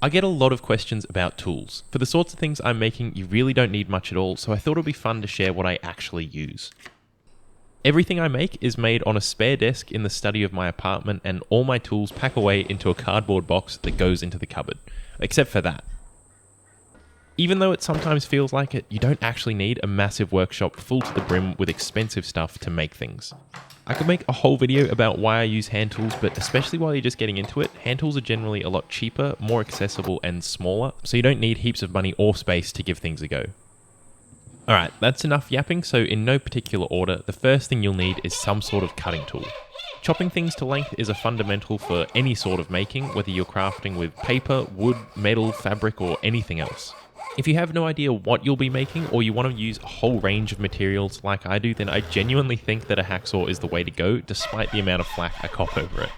I get a lot of questions about tools. For the sorts of things I'm making, you really don't need much at all, so I thought it would be fun to share what I actually use. Everything I make is made on a spare desk in the study of my apartment, and all my tools pack away into a cardboard box that goes into the cupboard. Except for that. Even though it sometimes feels like it, you don't actually need a massive workshop full to the brim with expensive stuff to make things. I could make a whole video about why I use hand tools, but especially while you're just getting into it, hand tools are generally a lot cheaper, more accessible and smaller, so you don't need heaps of money or space to give things a go. Alright, that's enough yapping, so in no particular order, the first thing you'll need is some sort of cutting tool. Chopping things to length is a fundamental for any sort of making, whether you're crafting with paper, wood, metal, fabric, or anything else. If you have no idea what you'll be making, or you want to use a whole range of materials like I do, then I genuinely think that a hacksaw is the way to go, despite the amount of flack I cop over it.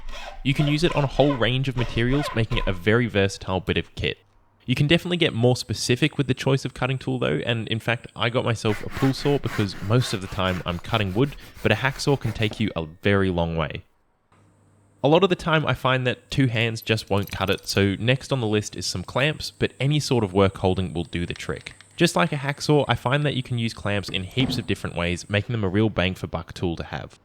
You can use it on a whole range of materials, making it a very versatile bit of kit. You can definitely get more specific with the choice of cutting tool though, and in fact I got myself a pull saw because most of the time I'm cutting wood, but a hacksaw can take you a very long way. A lot of the time I find that two hands just won't cut it, so next on the list is some clamps, but any sort of work holding will do the trick. Just like a hacksaw, I find that you can use clamps in heaps of different ways, making them a real bang for buck tool to have.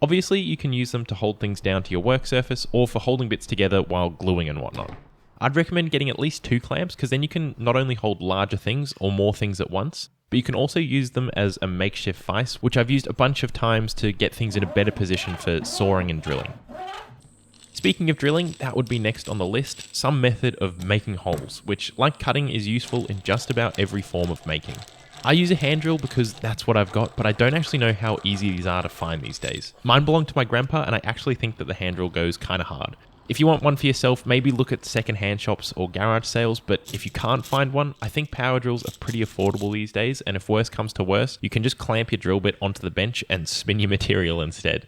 Obviously you can use them to hold things down to your work surface, or for holding bits together while gluing and whatnot. I'd recommend getting at least 2 clamps, because then you can not only hold larger things or more things at once, but you can also use them as a makeshift vise, which I've used a bunch of times to get things in a better position for sawing and drilling. Speaking of drilling, that would be next on the list, some method of making holes, which, like cutting, is useful in just about every form of making. I use a hand drill because that's what I've got, but I don't actually know how easy these are to find these days. Mine belonged to my grandpa, and I actually think that the hand drill goes kinda hard. If you want one for yourself, maybe look at second-hand shops or garage sales, but if you can't find one, I think power drills are pretty affordable these days, and if worse comes to worse, you can just clamp your drill bit onto the bench and spin your material instead.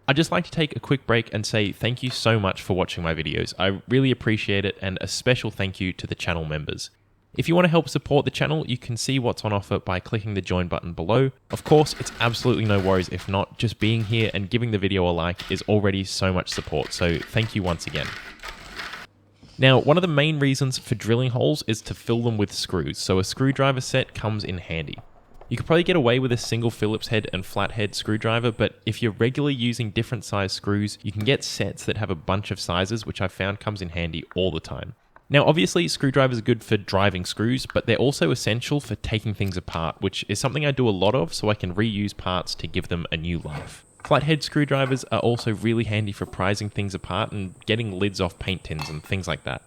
I'd just like to take a quick break and say thank you so much for watching my videos. I really appreciate it, and a special thank you to the channel members. If you want to help support the channel, you can see what's on offer by clicking the join button below. Of course, it's absolutely no worries if not, just being here and giving the video a like is already so much support, so thank you once again. Now, one of the main reasons for drilling holes is to fill them with screws, so a screwdriver set comes in handy. You could probably get away with a single Phillips head and flathead screwdriver, but if you're regularly using different size screws, you can get sets that have a bunch of sizes, which I've found comes in handy all the time. Now, obviously, screwdrivers are good for driving screws, but they're also essential for taking things apart, which is something I do a lot of, so I can reuse parts to give them a new life. Flathead screwdrivers are also really handy for prizing things apart and getting lids off paint tins and things like that.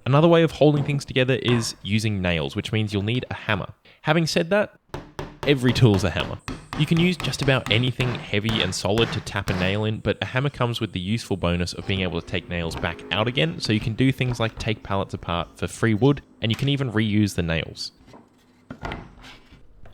Another way of holding things together is using nails, which means you'll need a hammer. Having said that, every tool's a hammer. You can use just about anything heavy and solid to tap a nail in, but a hammer comes with the useful bonus of being able to take nails back out again, so you can do things like take pallets apart for free wood, and you can even reuse the nails.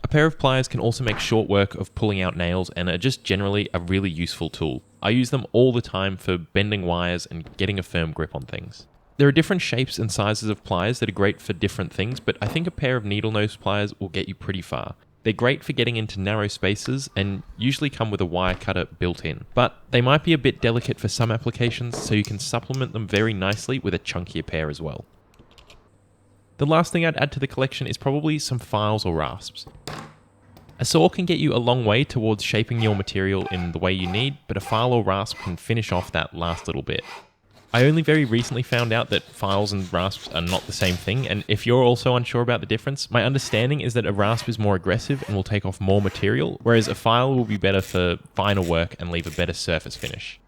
A pair of pliers can also make short work of pulling out nails and are just generally a really useful tool. I use them all the time for bending wires and getting a firm grip on things. There are different shapes and sizes of pliers that are great for different things, but I think a pair of needle nose pliers will get you pretty far. They're great for getting into narrow spaces and usually come with a wire cutter built in, but they might be a bit delicate for some applications, so you can supplement them very nicely with a chunkier pair as well. The last thing I'd add to the collection is probably some files or rasps. A saw can get you a long way towards shaping your material in the way you need, but a file or rasp can finish off that last little bit. I only very recently found out that files and rasps are not the same thing, and if you're also unsure about the difference, my understanding is that a rasp is more aggressive and will take off more material, whereas a file will be better for finer work and leave a better surface finish.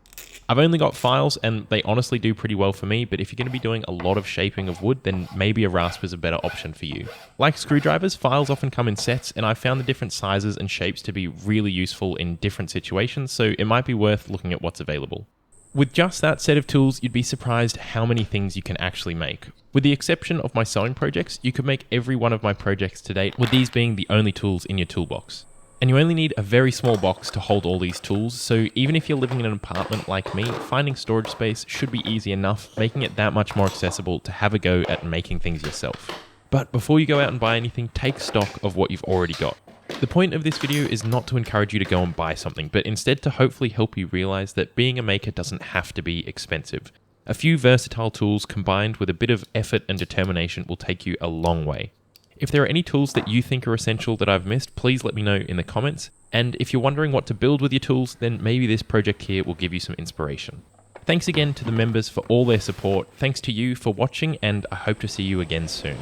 I've only got files, and they honestly do pretty well for me, but if you're going to be doing a lot of shaping of wood, then maybe a rasp is a better option for you. Like screwdrivers, files often come in sets, and I've found the different sizes and shapes to be really useful in different situations, so it might be worth looking at what's available. With just that set of tools, you'd be surprised how many things you can actually make. With the exception of my sewing projects, you could make every one of my projects to date, with these being the only tools in your toolbox. And you only need a very small box to hold all these tools, so even if you're living in an apartment like me, finding storage space should be easy enough, making it that much more accessible to have a go at making things yourself. But before you go out and buy anything, take stock of what you've already got. The point of this video is not to encourage you to go and buy something, but instead to hopefully help you realize that being a maker doesn't have to be expensive. A few versatile tools combined with a bit of effort and determination will take you a long way. If there are any tools that you think are essential that I've missed, please let me know in the comments. And if you're wondering what to build with your tools, then maybe this project here will give you some inspiration. Thanks again to the members for all their support. Thanks to you for watching, and I hope to see you again soon.